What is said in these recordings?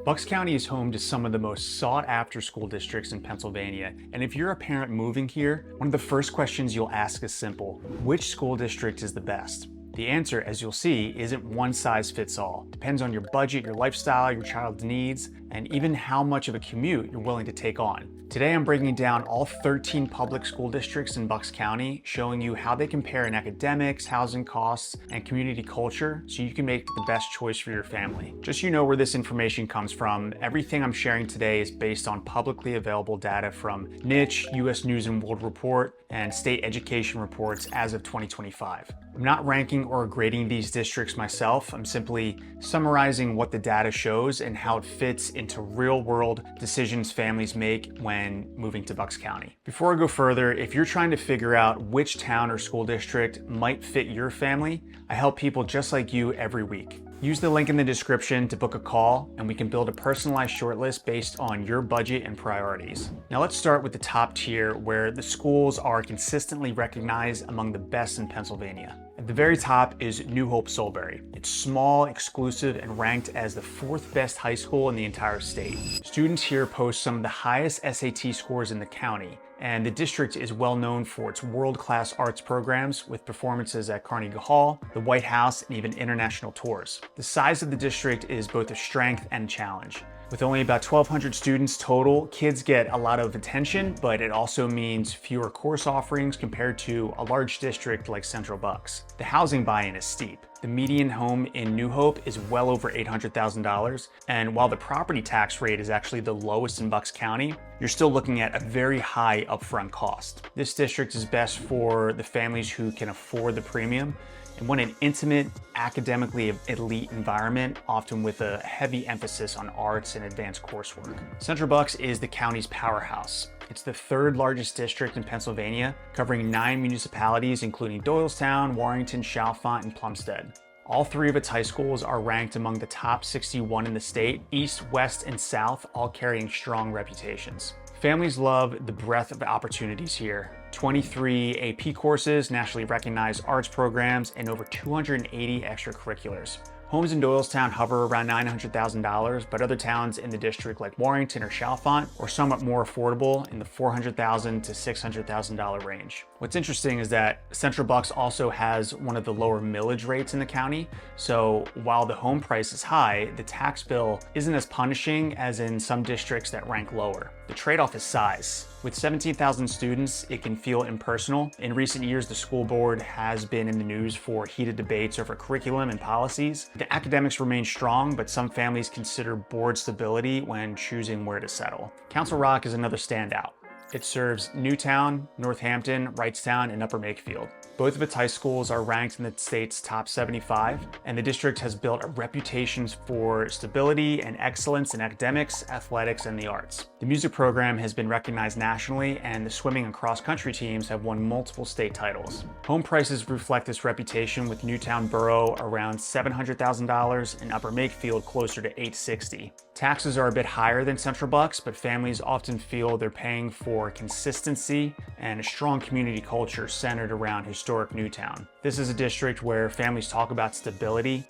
Bucks County is home to some of the most sought-after school districts in Pennsylvania, and if you're a parent moving here, one of the first questions you'll ask is simple: which school district is the best? The answer, as you'll see, isn't one size fits all. It depends on your budget, your lifestyle, your child's needs, and even how much of a commute you're willing to take on. Today I'm breaking down all 13 public school districts in Bucks County, showing you how they compare in academics, housing costs, and community culture so you can make the best choice for your family. Just so you know where this information comes from, everything I'm sharing today is based on publicly available data from Niche, US News and World Report, and state education reports as of 2025. I'm not ranking or grading these districts myself. I'm simply summarizing what the data shows and how it fits into real-world decisions families make when moving to Bucks County. Before I go further, if you're trying to figure out which town or school district might fit your family, I help people just like you every week. Use the link in the description to book a call, and we can build a personalized shortlist based on your budget and priorities. Now let's start with the top tier, where the schools are consistently recognized among the best in Pennsylvania. At the very top is New Hope-Solebury. It's small, exclusive, and ranked as the 4th best high school in the entire state. Students here post some of the highest SAT scores in the county, and the district is well known for its world-class arts programs with performances at Carnegie Hall, the White House, and even international tours. The size of the district is both a strength and a challenge. With only about 1,200 students total, kids get a lot of attention, but it also means fewer course offerings compared to a large district like Central Bucks. The housing buy-in is steep. The median home in New Hope is well over $800,000, and while the property tax rate is actually the lowest in Bucks County, you're still looking at a very high upfront cost. This district is best for the families who can afford the premium and want an intimate, academically elite environment, often with a heavy emphasis on arts and advanced coursework. Central Bucks is the county's powerhouse. It's the 3rd largest district in Pennsylvania, covering 9 municipalities, including Doylestown, Warrington, Chalfont, and Plumstead. All 3 of its high schools are ranked among the top 61 in the state, East, West, and South, all carrying strong reputations. Families love the breadth of opportunities here. 23 AP courses, nationally recognized arts programs, and over 280 extracurriculars. Homes in Doylestown hover around $900,000, but other towns in the district like Warrington or Chalfont are somewhat more affordable in the $400,000 to $600,000 range. What's interesting is that Central Bucks also has one of the lower millage rates in the county, so while the home price is high, the tax bill isn't as punishing as in some districts that rank lower. The trade-off is size. With 17,000 students, it can feel impersonal. In recent years, the school board has been in the news for heated debates over curriculum and policies. The academics remain strong, but some families consider board stability when choosing where to settle. Council Rock is another standout. It serves Newtown, Northampton, Wrightstown, and Upper Makefield. Both of its high schools are ranked in the state's top 75, and the district has built a reputation for stability and excellence in academics, athletics, and the arts. The music program has been recognized nationally, and the swimming and cross-country teams have won multiple state titles. Home prices reflect this reputation, with Newtown Borough around $700,000 and Upper Makefield closer to $860,000. Taxes are a bit higher than Central Bucks, but families often feel they're paying for consistency and a strong community culture centered around historic Newtown. This is a district where families talk about stability,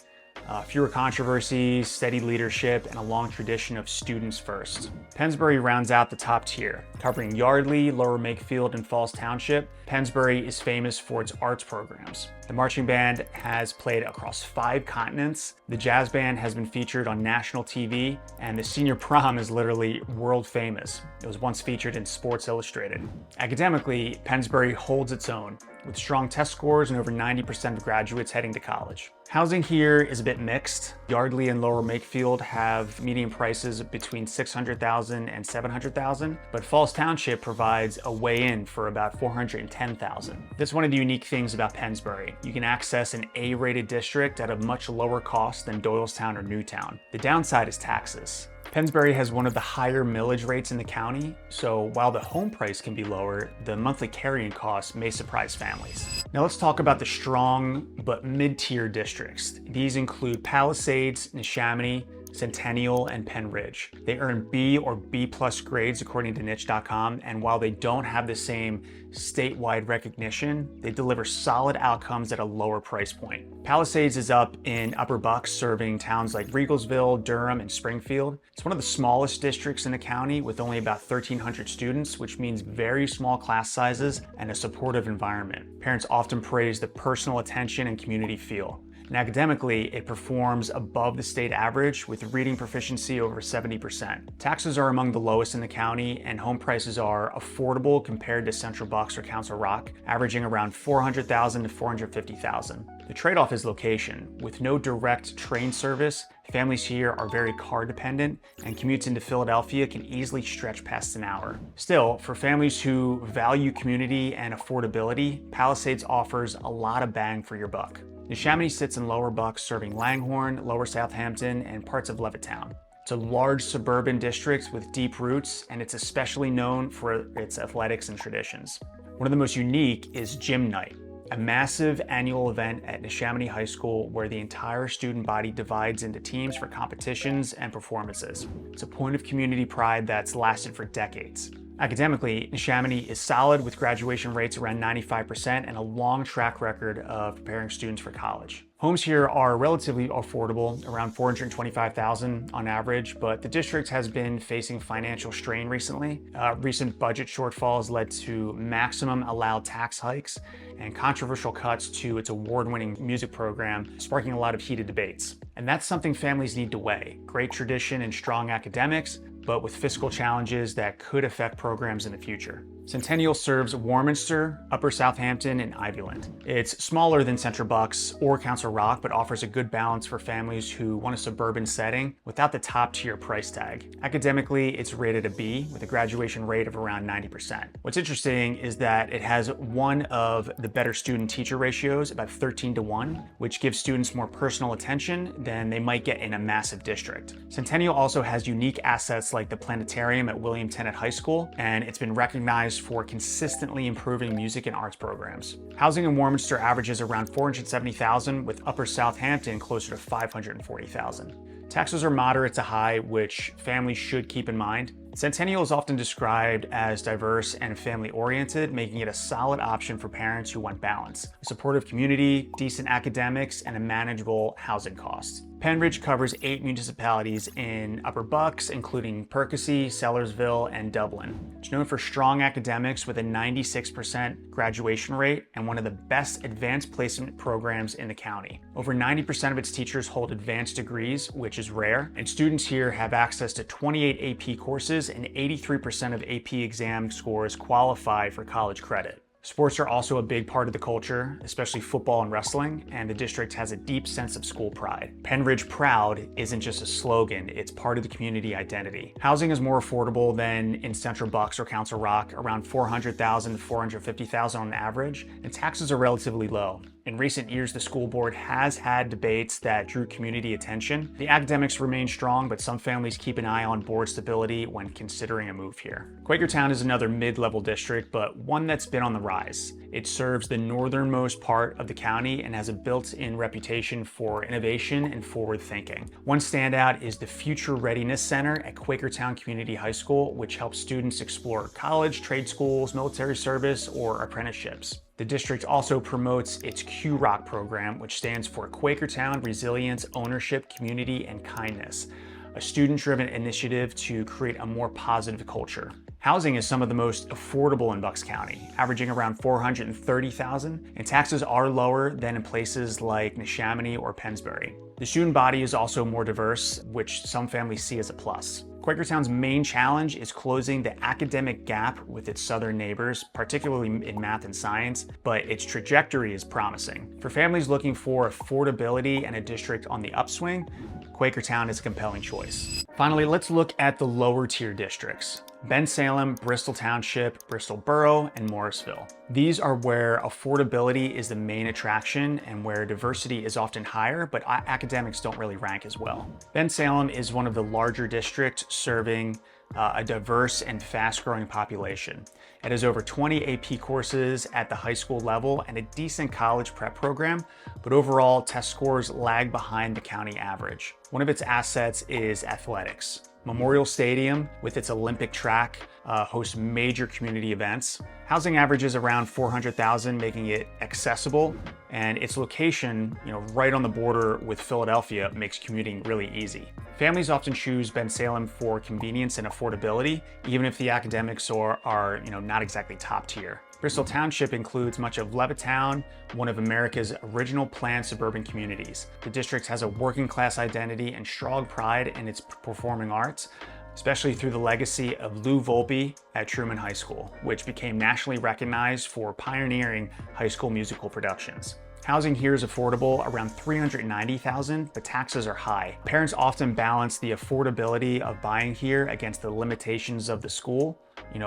fewer controversies, steady leadership, and a long tradition of students first. Pennsbury rounds out the top tier. Covering Yardley, Lower Makefield, and Falls Township, Pennsbury is famous for its arts programs. The marching band has played across 5 continents, the jazz band has been featured on national TV, and the senior prom is literally world famous. It was once featured in Sports Illustrated. Academically, Pennsbury holds its own, with strong test scores and over 90% of graduates heading to college. Housing here is a bit mixed. Yardley and Lower Makefield have median prices between $600,000 and $700,000, but Falls Township provides a way-in for about $410,000. That's one of the unique things about Pennsbury. You can access an A-rated district at a much lower cost than Doylestown or Newtown. The downside is taxes. Pennsbury has one of the higher millage rates in the county, so while the home price can be lower, the monthly carrying costs may surprise families. Now let's talk about the strong but mid-tier districts. These include Palisades, Neshaminy, Centennial, and Penn Ridge. They earn B or B+ grades according to niche.com, and while they don't have the same statewide recognition, they deliver solid outcomes at a lower price point. Palisades is up in Upper Bucks, serving towns like Riegelsville, Durham, and Springfield. It's one of the smallest districts in the county with only about 1,300 students, which means very small class sizes and a supportive environment. Parents often praise the personal attention and community feel. And academically, it performs above the state average with reading proficiency over 70%. Taxes are among the lowest in the county, and home prices are affordable compared to Central Bucks or Council Rock, averaging around $400,000 to $450,000. The trade-off is location. With no direct train service, families here are very car dependent, and commutes into Philadelphia can easily stretch past an hour. Still, for families who value community and affordability, Palisades offers a lot of bang for your buck. Neshaminy sits in Lower Bucks, serving Langhorne, Lower Southampton, and parts of Levittown. It's a large suburban district with deep roots, and it's especially known for its athletics and traditions. One of the most unique is Gym Night, a massive annual event at Neshaminy High School where the entire student body divides into teams for competitions and performances. It's a point of community pride that's lasted for decades. Academically, Neshaminy is solid with graduation rates around 95% and a long track record of preparing students for college. Homes here are relatively affordable, around $425,000 on average, but the district has been facing financial strain recently. Recent budget shortfalls led to maximum allowed tax hikes and controversial cuts to its award-winning music program, sparking a lot of heated debates. And that's something families need to weigh: great tradition and strong academics, but with fiscal challenges that could affect programs in the future. Centennial serves Warminster, Upper Southampton, and Ivyland. It's smaller than Central Bucks or Council Rock, but offers a good balance for families who want a suburban setting without the top-tier price tag. Academically, it's rated a B with a graduation rate of around 90%. What's interesting is that it has one of the better student-teacher ratios, about 13:1, which gives students more personal attention than they might get in a massive district. Centennial also has unique assets like the planetarium at William Tennent High School, and it's been recognized for consistently improving music and arts programs. Housing in Warminster averages around $470,000, with Upper Southampton closer to $540,000. Taxes are moderate to high, which families should keep in mind. Centennial is often described as diverse and family-oriented, making it a solid option for parents who want balance, a supportive community, decent academics, and a manageable housing cost. Penn Ridge covers 8 municipalities in Upper Bucks, including Percy, Sellersville, and Dublin. It's known for strong academics with a 96% graduation rate and one of the best advanced placement programs in the county. Over 90% of its teachers hold advanced degrees, which is rare, and students here have access to 28 AP courses, and 83% of AP exam scores qualify for college credit. Sports are also a big part of the culture, especially football and wrestling, and the district has a deep sense of school pride. Penn Ridge Proud isn't just a slogan, it's part of the community identity. Housing is more affordable than in Central Bucks or Council Rock, around $400,000 to $450,000 on average, and taxes are relatively low. In recent years, the school board has had debates that drew community attention. The academics remain strong, but some families keep an eye on board stability when considering a move here. Quakertown is another mid-level district, but one that's been on the rise. It serves the northernmost part of the county and has a built-in reputation for innovation and forward thinking. One standout is the Future Readiness Center at Quakertown Community High School, which helps students explore college, trade schools, military service, or apprenticeships. The district also promotes its Q-Rock program, which stands for Quakertown Resilience, Ownership, Community, and Kindness, a student-driven initiative to create a more positive culture. Housing is some of the most affordable in Bucks County, averaging around $430,000, and taxes are lower than in places like Neshaminy or Pennsbury. The student body is also more diverse, which some families see as a plus. Quakertown's main challenge is closing the academic gap with its southern neighbors, particularly in math and science, but its trajectory is promising. For families looking for affordability and a district on the upswing, Quakertown is a compelling choice. Finally, let's look at the lower tier districts: Bensalem, Bristol Township, Bristol Borough, and Morrisville. These are where affordability is the main attraction and where diversity is often higher, but academics don't really rank as well. Bensalem is one of the larger districts serving a diverse and fast-growing population. It has over 20 AP courses at the high school level and a decent college prep program, but overall test scores lag behind the county average. One of its assets is athletics. Memorial Stadium, with its Olympic track, hosts major community events. Housing averages around 400,000, making it accessible, and its location, right on the border with Philadelphia, makes commuting really easy. Families often choose Bensalem for convenience and affordability, even if the academics are not exactly top tier. Bristol Township includes much of Levittown, one of America's original planned suburban communities. The district has a working class identity and strong pride in its performing arts, especially through the legacy of Lou Volpe at Truman High School, which became nationally recognized for pioneering high school musical productions. Housing here is affordable, around $390,000, but taxes are high. Parents often balance the affordability of buying here against the limitations of the school,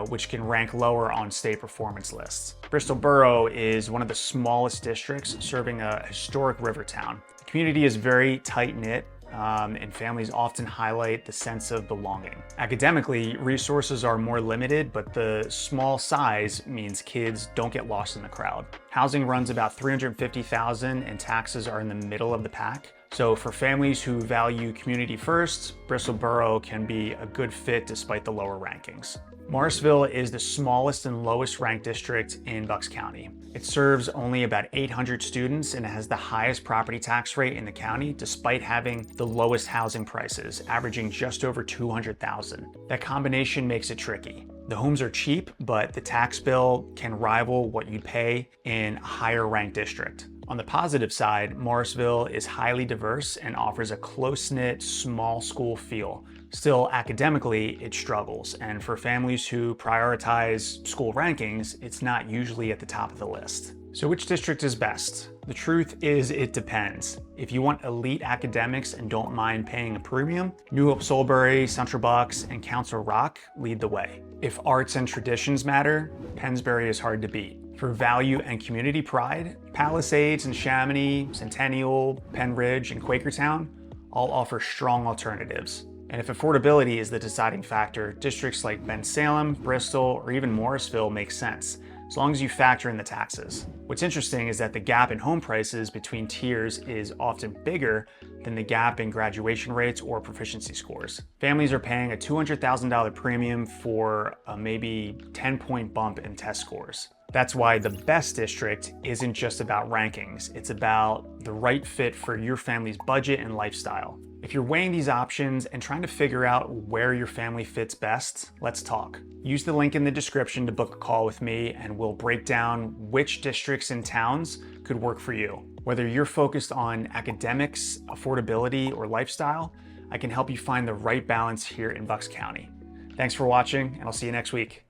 which can rank lower on state performance lists. Bristol Borough is one of the smallest districts, serving a historic river town. The community is very tight-knit, and families often highlight the sense of belonging. Academically, resources are more limited, but the small size means kids don't get lost in the crowd. Housing runs about $350,000 and taxes are in the middle of the pack. So for families who value community first, Bristol Borough can be a good fit despite the lower rankings. Morrisville is the smallest and lowest ranked district in Bucks County. It serves only about 800 students and it has the highest property tax rate in the county despite having the lowest housing prices, averaging just over $200,000. That combination makes it tricky. The homes are cheap, but the tax bill can rival what you'd pay in a higher ranked district. On the positive side, Morrisville is highly diverse and offers a close-knit, small school feel. Still, academically, it struggles, and for families who prioritize school rankings, it's not usually at the top of the list. So which district is best? The truth is it depends. If you want elite academics and don't mind paying a premium, New Hope-Solebury, Central Bucks, and Council Rock lead the way. If arts and traditions matter, Pennsbury is hard to beat. For value and community pride, Palisades and Chamonix, Centennial, Penn Ridge, and Quakertown all offer strong alternatives. And if affordability is the deciding factor, districts like Bensalem, Bristol, or even Morrisville make sense, as long as you factor in the taxes. What's interesting is that the gap in home prices between tiers is often bigger than the gap in graduation rates or proficiency scores. Families are paying a $200,000 premium for a maybe 10-point bump in test scores. That's why the best district isn't just about rankings, it's about the right fit for your family's budget and lifestyle. If you're weighing these options and trying to figure out where your family fits best, let's talk. Use the link in the description to book a call with me and we'll break down which districts and towns could work for you. Whether you're focused on academics, affordability, or lifestyle, I can help you find the right balance here in Bucks County. Thanks for watching, and I'll see you next week.